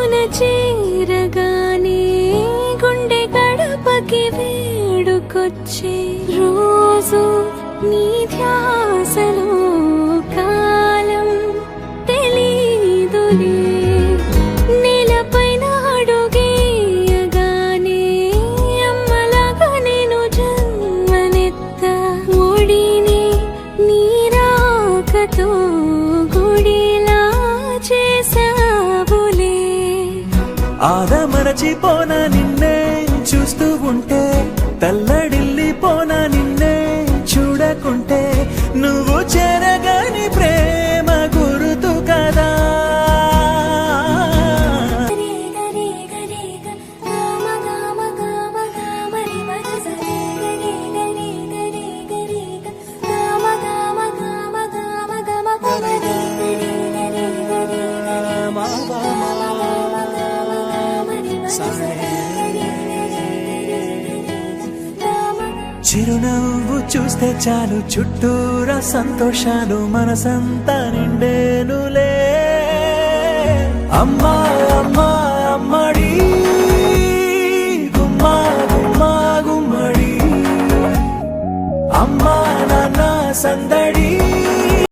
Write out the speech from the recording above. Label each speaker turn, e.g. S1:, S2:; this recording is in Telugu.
S1: నిన్నున చేరగానే గుండె గడపకి వేడుకొచ్చే రోజు నీ ధ్యాసలో కాలం తెలీదులే నేలపైన అడుగేయగానే అమ్మలాగా నేను జన్మనెత్త ఒడిని నీ రాకతో గుడిలా చేసావులే
S2: ఆదమరచిపోన నిన్నే చూస్తూ ఉంటే తల్లడిల్లిపోన నిన్నే చూడకుంటే నువ్వు చెరగని ప్రేమ గురుతు కదా చిరునవ్వు చూస్తే చాలు చుట్టూరా సంతోషాలు మనసంతా నిండేనులే అమ్మా అమ్మా